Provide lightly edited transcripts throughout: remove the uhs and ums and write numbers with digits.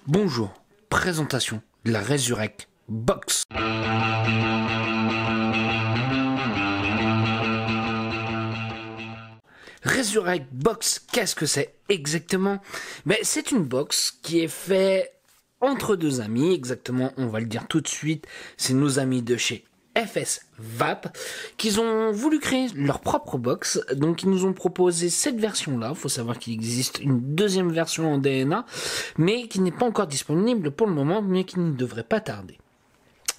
Bonjour, présentation de la Resurrect Box. Resurrect Box, qu'est-ce que c'est exactement? C'est une box qui est faite entre deux amis, exactement, on va le dire tout de suite, c'est nos amis de chez FS VAP, qu'ils ont voulu créer leur propre box, donc ils nous ont proposé cette version-là. Il faut savoir qu'il existe une deuxième version en DNA, mais qui n'est pas encore disponible pour le moment, mais qui ne devrait pas tarder.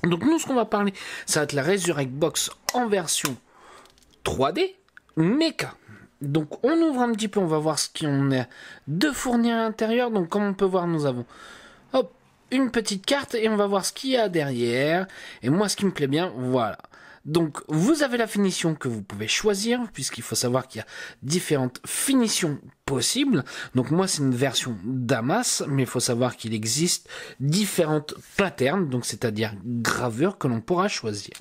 Donc nous, ce qu'on va parler, ça va être la Resurrect Box en version 3D, Mecha. Donc on ouvre un petit peu, on va voir ce qu'on a de fourni à l'intérieur. Donc comme on peut voir, nous avons une petite carte et on va voir ce qu'il y a derrière. Et moi, ce qui me plaît bien, voilà. Donc, vous avez la finition que vous pouvez choisir, puisqu'il faut savoir qu'il y a différentes finitions possibles. Donc, moi, c'est une version Damas, mais il faut savoir qu'il existe différentes patterns, donc c'est-à-dire gravures que l'on pourra choisir.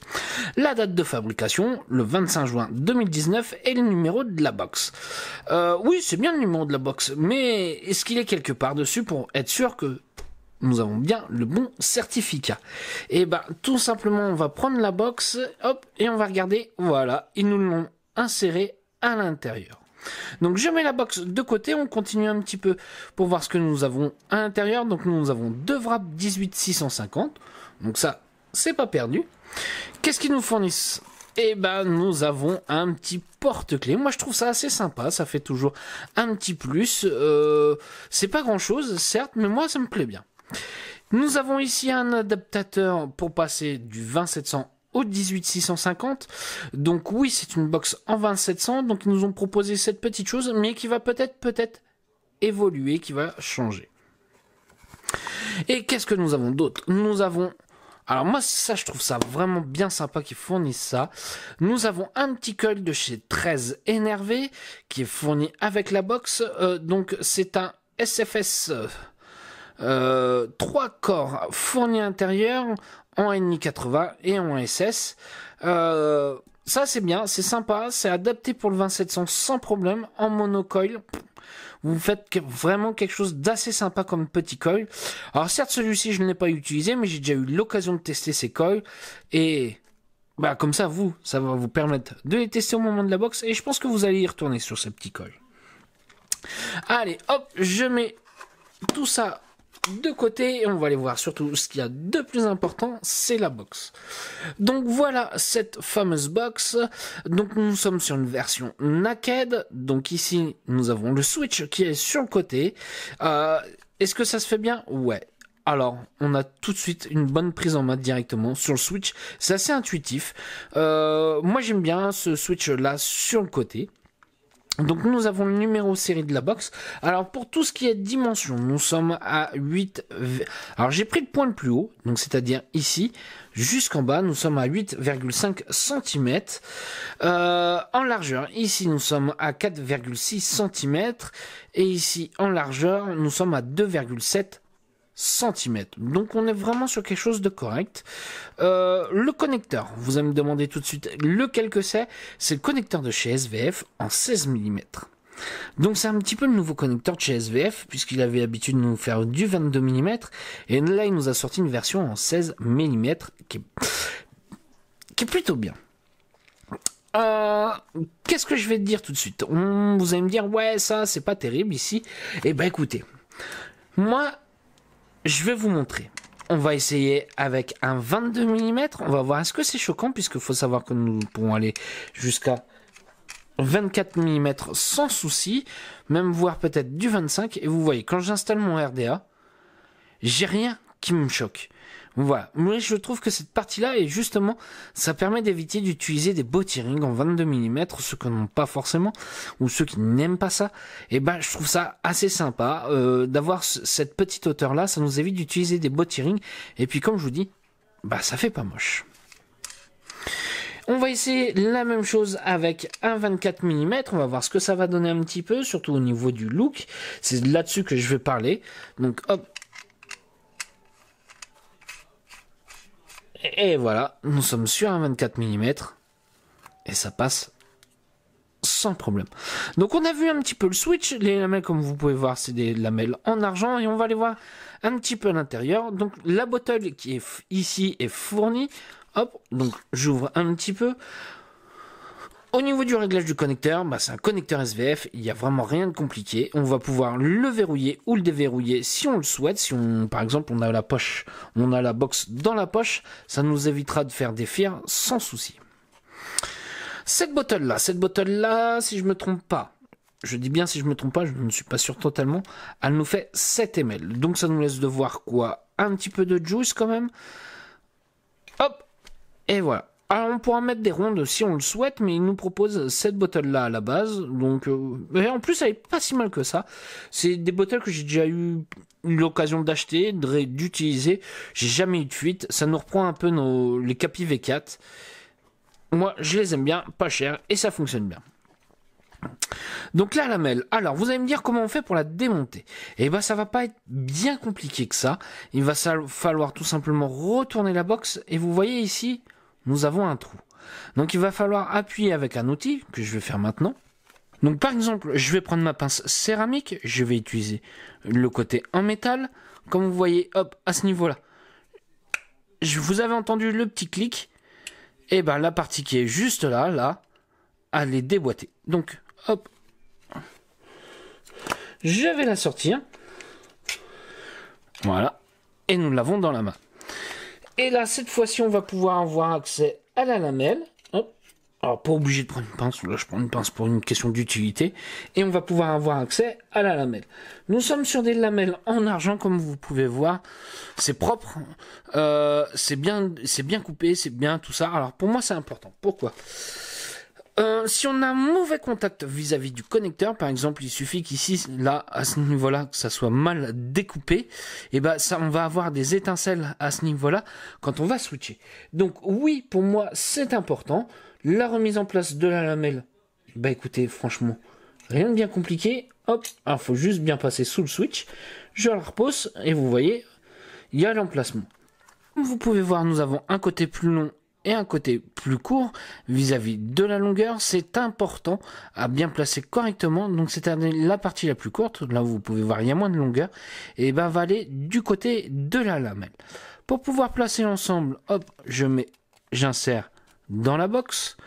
La date de fabrication, le 25 juin 2019, et le numéro de la box. Oui, c'est bien le numéro de la box, mais est-ce qu'il est quelque part dessus pour être sûr que nous avons bien le bon certificat? Et tout simplement, on va prendre la box, hop, et on va regarder, voilà, ils nous l'ont inséré à l'intérieur. Donc je mets la box de côté, on continue un petit peu pour voir ce que nous avons à l'intérieur. Donc nous avons deux wraps 18650, donc ça, c'est pas perdu. Qu'est-ce qu'ils nous fournissent? Nous avons un petit porte-clés. Moi, je trouve ça assez sympa. Ça fait toujours un petit plus. C'est pas grand-chose, certes, mais moi, ça me plaît bien. Nous avons ici un adaptateur pour passer du 20700 au 18650. Donc oui, c'est une box en 20700. Donc ils nous ont proposé cette petite chose, mais qui va peut-être évoluer, qui va changer. Et qu'est-ce que nous avons d'autre? Nous avons... Alors moi, ça, je trouve ça vraiment bien sympa qu'ils fournissent ça. Nous avons un petit coil de chez 13 Énervé qui est fourni avec la box. Donc c'est un SFS 3 corps fourni à l'intérieur en NI80 et en SS. Ça c'est bien, c'est sympa, c'est adapté pour le 20700 sans problème en monocoil. Vous faites vraiment quelque chose d'assez sympa comme petit coil. Alors certes, celui-ci je ne l'ai pas utilisé, mais j'ai déjà eu l'occasion de tester ces coils et comme ça va vous permettre de les tester au moment de la box et je pense que vous allez y retourner sur ces petits coils. Allez, hop, je mets tout ça de côté et on va aller voir surtout ce qu'il y a de plus important, c'est la box. Donc voilà cette fameuse box. Donc nous sommes sur une version naked. Donc ici nous avons le switch qui est sur le côté. Est-ce que ça se fait bien? Ouais. Alors, on a tout de suite une bonne prise en main directement sur le switch. C'est assez intuitif. Moi j'aime bien ce switch là sur le côté. Donc nous avons le numéro série de la box. Alors pour tout ce qui est dimension, nous sommes à 8... Alors j'ai pris le point le plus haut, donc c'est-à-dire ici, jusqu'en bas, nous sommes à 8,5 cm. En largeur, ici nous sommes à 4,6 cm. Et ici en largeur, nous sommes à 2,7 cm. Donc on est vraiment sur quelque chose de correct. Le connecteur, vous allez me demander tout de suite lequel que c'est. C'est le connecteur de chez SVF en 16 mm. Donc c'est un petit peu le nouveau connecteur de chez SVF, puisqu'il avait l'habitude de nous faire du 22 mm. Et là il nous a sorti une version en 16 mm qui est plutôt bien. Qu'est-ce que je vais te dire tout de suite? Vous allez me dire, ouais, ça c'est pas terrible ici. Écoutez, moi je vais vous montrer. On va essayer avec un 22 mm. On va voir est-ce que c'est choquant, puisqu'il faut savoir que nous pourrons aller jusqu'à 24 mm sans souci, même voire peut-être du 25. Et vous voyez, quand j'installe mon RDA, j'ai rien qui me choque. Voilà. Mais je trouve que cette partie-là, et justement, ça permet d'éviter d'utiliser des botty-rings en 22 mm, ceux qui n'ont pas forcément, ou ceux qui n'aiment pas ça. Je trouve ça assez sympa, d'avoir cette petite hauteur-là, ça nous évite d'utiliser des botty-rings. Et puis, comme je vous dis, ça fait pas moche. On va essayer la même chose avec un 24 mm. On va voir ce que ça va donner un petit peu, surtout au niveau du look. C'est là-dessus que je vais parler. Donc, hop. Et voilà, nous sommes sur un 24 mm et ça passe sans problème. Donc on a vu un petit peu le switch, les lamelles comme vous pouvez voir c'est des lamelles en argent et on va aller voir un petit peu à l'intérieur. Donc la bottle qui est ici est fournie, hop, donc j'ouvre un petit peu. Au niveau du réglage du connecteur, bah c'est un connecteur SVF, il n'y a vraiment rien de compliqué. On va pouvoir le verrouiller ou le déverrouiller si on le souhaite. Si on, par exemple, on a la poche, on a la box dans la poche, ça nous évitera de faire des fers sans souci. Cette bottle-là, si je me trompe pas, je dis bien si je me trompe pas, je ne suis pas sûr totalement, elle nous fait 7 ml. Donc ça nous laisse de voir quoi? Un petit peu de juice quand même. Hop, et voilà. Alors on pourra mettre des rondes si on le souhaite, mais il nous propose cette bottle-là à la base. Donc, et en plus elle est pas si mal que ça. C'est des bottles que j'ai déjà eu l'occasion d'acheter, d'utiliser. J'ai jamais eu de fuite. Ça nous reprend un peu les Capi V4. Moi je les aime bien, pas cher, et ça fonctionne bien. Donc la lamelle, alors vous allez me dire comment on fait pour la démonter. Et ben ça va pas être bien compliqué que ça. Il va falloir tout simplement retourner la box, et vous voyez ici, nous avons un trou. Donc il va falloir appuyer avec un outil que je vais faire maintenant. Donc par exemple, je vais prendre ma pince céramique, je vais utiliser le côté en métal. Comme vous voyez, hop, à ce niveau-là, vous avez entendu le petit clic. Et ben la partie qui est juste là, elle est déboîtée. Donc hop, je vais la sortir. Voilà, et nous l'avons dans la main. Et là, cette fois-ci, on va pouvoir avoir accès à la lamelle. Hop. Alors, pas obligé de prendre une pince. Là, je prends une pince pour une question d'utilité. Et on va pouvoir avoir accès à la lamelle. Nous sommes sur des lamelles en argent, comme vous pouvez voir. C'est propre. C'est bien coupé, c'est bien tout ça. Alors, pour moi, c'est important. Pourquoi ? Si on a un mauvais contact vis-à-vis du connecteur, par exemple, il suffit qu'ici, là, à ce niveau-là, que ça soit mal découpé, et ben ça, on va avoir des étincelles à ce niveau-là quand on va switcher. Donc oui, pour moi, c'est important. La remise en place de la lamelle, bah écoutez, franchement, rien de bien compliqué. Hop, alors faut juste bien passer sous le switch. Je la repose et vous voyez, il y a l'emplacement. Comme vous pouvez voir, nous avons un côté plus long et un côté plus court vis-à-vis de la longueur. C'est important à bien placer correctement. Donc c'est la partie la plus courte, là où vous pouvez voir il y a moins de longueur, et ben va aller du côté de la lamelle. Pour pouvoir placer l'ensemble, hop, j'insère dans la box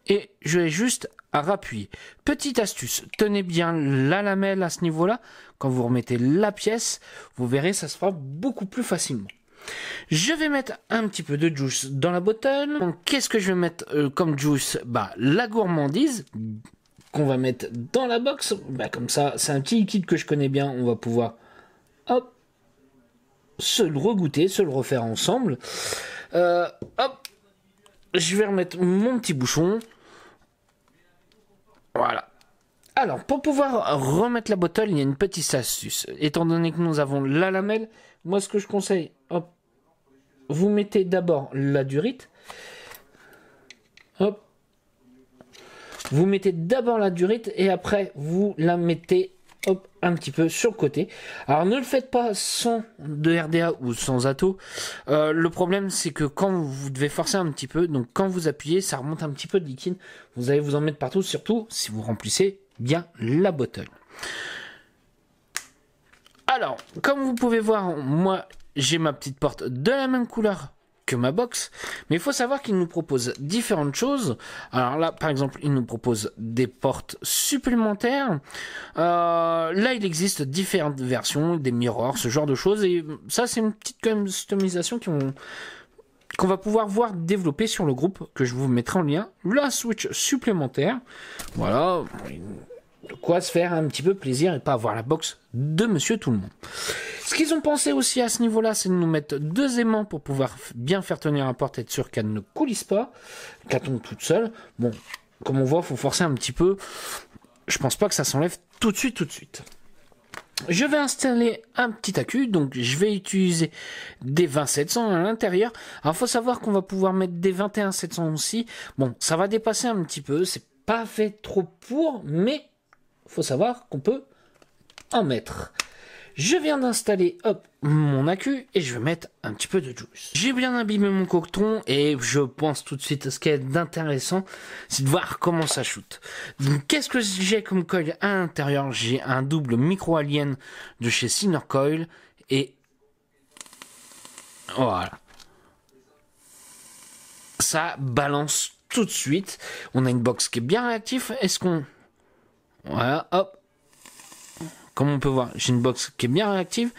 et je vais juste à rappuyer. Petite astuce, tenez bien la lamelle à ce niveau-là. Quand vous remettez la pièce, vous verrez, ça se fera beaucoup plus facilement. Je vais mettre un petit peu de juice dans la bottle. Donc, qu'est-ce que je vais mettre comme juice? Bah, la gourmandise qu'on va mettre dans la box. Bah, comme ça, c'est un petit liquide que je connais bien. On va pouvoir, hop, se le regoûter, se le refaire ensemble. Hop, je vais remettre mon petit bouchon. Voilà. Alors, pour pouvoir remettre la bottle, il y a une petite astuce. Étant donné que nous avons la lamelle, moi, ce que je conseille, hop, vous mettez d'abord la durite. Hop. Vous mettez d'abord la durite et après, vous la mettez, hop, un petit peu sur le côté. Alors, ne le faites pas sans de RDA ou sans atto. Le problème, c'est que quand vous devez forcer un petit peu, donc quand vous appuyez, ça remonte un petit peu de liquide. Vous allez vous en mettre partout, surtout si vous remplissez bien la bottle. Alors, comme vous pouvez voir, moi, j'ai ma petite porte de la même couleur que ma box, mais il faut savoir qu'il nous propose différentes choses. Alors là, par exemple, il nous propose des portes supplémentaires. Là, il existe différentes versions, des mirrors, ce genre de choses, et ça, c'est une petite customisation qu'on va pouvoir voir développer sur le groupe, que je vous mettrai en lien. La Switch supplémentaire, voilà, de quoi se faire un petit peu plaisir et pas avoir la box de Monsieur Tout-le-Monde. Ce qu'ils ont pensé aussi à ce niveau-là, c'est de nous mettre 2 aimants pour pouvoir bien faire tenir la porte, être sûr qu'elle ne coulisse pas, qu'elle tombe toute seule. Bon, comme on voit, il faut forcer un petit peu. Je pense pas que ça s'enlève tout de suite. Je vais installer un petit accu, donc je vais utiliser des 20700 à l'intérieur. Alors, il faut savoir qu'on va pouvoir mettre des 21700 aussi. Bon, ça va dépasser un petit peu, c'est pas fait trop pour, mais faut savoir qu'on peut en mettre. Je viens d'installer, hop, mon accu et je vais mettre un petit peu de juice. J'ai bien abîmé mon coton et je pense tout de suite à ce qui est d'intéressant, c'est de voir comment ça shoot. Donc qu'est-ce que j'ai comme coil à l'intérieur? J'ai un double micro alien de chez Cinecoil et voilà. Ça balance tout de suite. On a une box qui est bien réactive. Est-ce qu'on... Voilà, hop. Comme on peut voir, j'ai une box qui est bien réactive.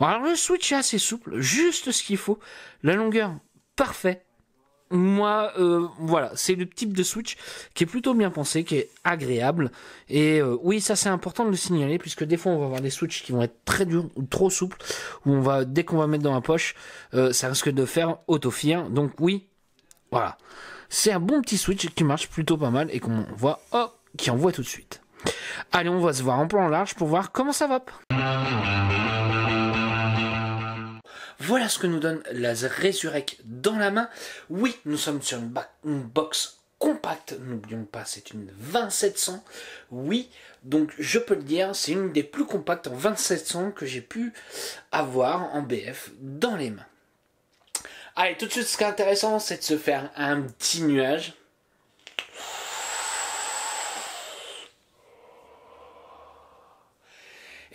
Alors le switch est assez souple, juste ce qu'il faut. La longueur, parfait. Moi, voilà, c'est le type de switch qui est plutôt bien pensé, qui est agréable. Et oui, ça c'est important de le signaler, puisque des fois on va avoir des switches qui vont être très durs ou trop souples, où on va, dès qu'on va mettre dans la poche, ça risque de faire auto-fire. Donc oui, voilà. C'est un bon petit switch qui marche plutôt pas mal et qu'on voit, oh, qui envoie tout de suite. Allez, on va se voir en plan large pour voir comment ça va. Voilà ce que nous donne la Resurrect dans la main. Oui, nous sommes sur une box compacte. N'oublions pas, c'est une 2700. Oui, donc je peux le dire, c'est une des plus compactes en 2700 que j'ai pu avoir en BF dans les mains. Allez, tout de suite, ce qui est intéressant, c'est de se faire un petit nuage.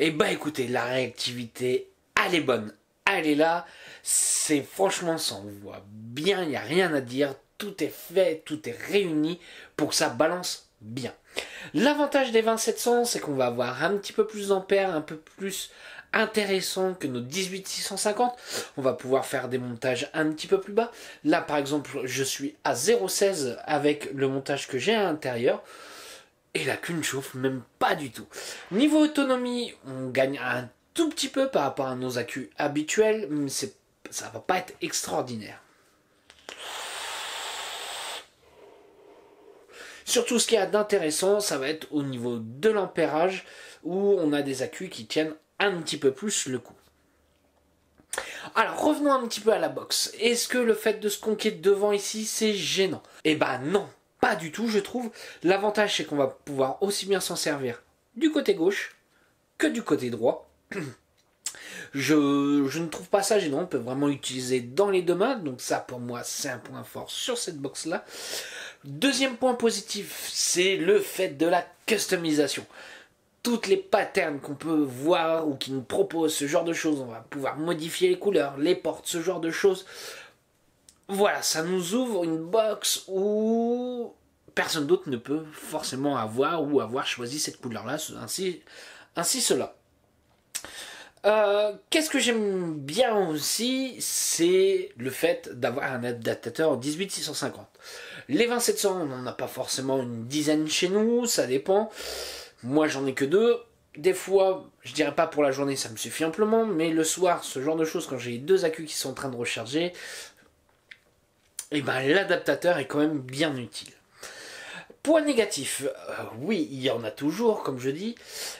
Et bah écoutez, la réactivité, elle est bonne. Elle est là. C'est franchement, ça envoie bien, il n'y a rien à dire. Tout est fait, tout est réuni pour que ça balance bien. L'avantage des 2700, c'est qu'on va avoir un petit peu plus d'ampères, un peu plus intéressant que nos 18650. On va pouvoir faire des montages un petit peu plus bas. Là, par exemple, je suis à 0,16 avec le montage que j'ai à l'intérieur. Et la queue ne chauffe même pas du tout. Niveau autonomie, on gagne un tout petit peu par rapport à nos accus habituels, mais ça va pas être extraordinaire. Surtout ce qu'il y a d'intéressant, ça va être au niveau de l'ampérage, où on a des accus qui tiennent un petit peu plus le coup. Alors revenons un petit peu à la box. Est-ce que le fait de se conquer devant ici, c'est gênant? Eh ben non, pas du tout je trouve. L'avantage c'est qu'on va pouvoir aussi bien s'en servir du côté gauche que du côté droit. Je ne trouve pas ça gênant, on peut vraiment l'utiliser dans les deux mains, donc ça pour moi c'est un point fort sur cette box là. Deuxième point positif, c'est le fait de la customisation. Toutes les patterns qu'on peut voir ou qui nous proposent ce genre de choses, on va pouvoir modifier les couleurs, les portes, ce genre de choses. Voilà, ça nous ouvre une box où personne d'autre ne peut forcément avoir ou avoir choisi cette couleur-là, ainsi cela. Qu'est-ce que j'aime bien aussi, c'est le fait d'avoir un adaptateur 18650. Les 20700, on n'en a pas forcément une dizaine chez nous, ça dépend. Moi j'en ai que 2. Des fois, je dirais pas pour la journée, ça me suffit amplement, mais le soir, ce genre de choses, quand j'ai 2 accus qui sont en train de recharger, et ben l'adaptateur est quand même bien utile. Point négatif, oui, il y en a toujours, comme je dis,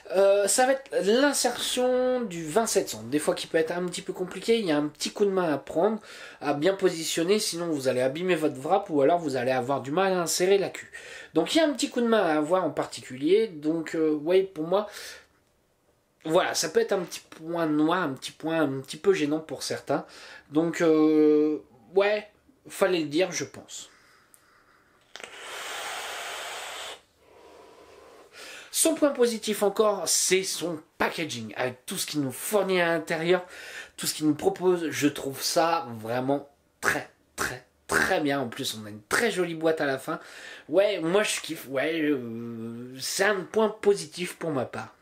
ça va être l'insertion du 20700. Des fois qui peut être un petit peu compliqué, il y a un petit coup de main à prendre, à bien positionner, sinon vous allez abîmer votre wrap ou alors vous allez avoir du mal à insérer l'accu. Donc il y a un petit coup de main à avoir en particulier, donc ouais, pour moi, voilà, ça peut être un petit point noir, un petit point un petit peu gênant pour certains. Donc ouais, fallait le dire, je pense. Son point positif encore, c'est son packaging, avec tout ce qu'il nous fournit à l'intérieur, tout ce qu'il nous propose, je trouve ça vraiment très bien. En plus, on a une très jolie boîte à la fin. Ouais, moi je kiffe, ouais, c'est un point positif pour ma part.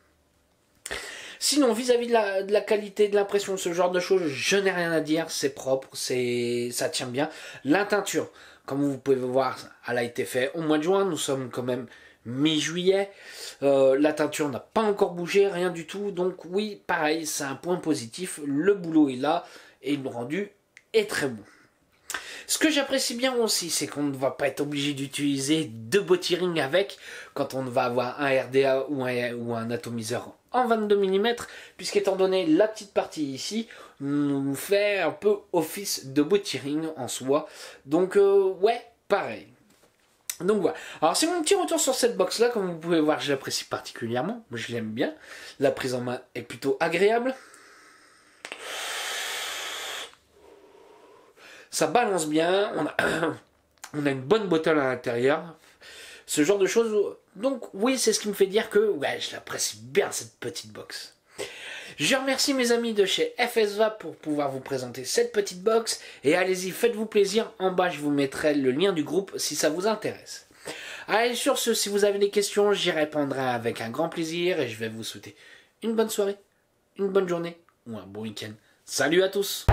Sinon, vis-à-vis de la qualité, de l'impression, ce genre de choses, je n'ai rien à dire, c'est propre, ça tient bien. La teinture, comme vous pouvez voir, elle a été faite au mois de juin, nous sommes quand même mi-juillet, la teinture n'a pas encore bougé, rien du tout, donc oui, pareil, c'est un point positif, le boulot est là, et le rendu est très bon. Ce que j'apprécie bien aussi, c'est qu'on ne va pas être obligé d'utiliser 2 botty-rings avec, quand on va avoir un RDA ou un atomiseur en 22 mm, puisqu'étant donné la petite partie ici, nous fait un peu office de botty-ring en soi, donc ouais, pareil. Donc voilà. Alors c'est mon petit retour sur cette box là, comme vous pouvez voir, je l'apprécie particulièrement. Moi je l'aime bien. La prise en main est plutôt agréable. Ça balance bien. On a une bonne bottle à l'intérieur. Ce genre de choses. Donc oui, c'est ce qui me fait dire que ouais, je l'apprécie bien cette petite box. Je remercie mes amis de chez FSVA pour pouvoir vous présenter cette petite box. Et allez-y, faites-vous plaisir. En bas, je vous mettrai le lien du groupe si ça vous intéresse. Allez, sur ce, si vous avez des questions, j'y répondrai avec un grand plaisir. Et je vais vous souhaiter une bonne soirée, une bonne journée ou un bon week-end. Salut à tous!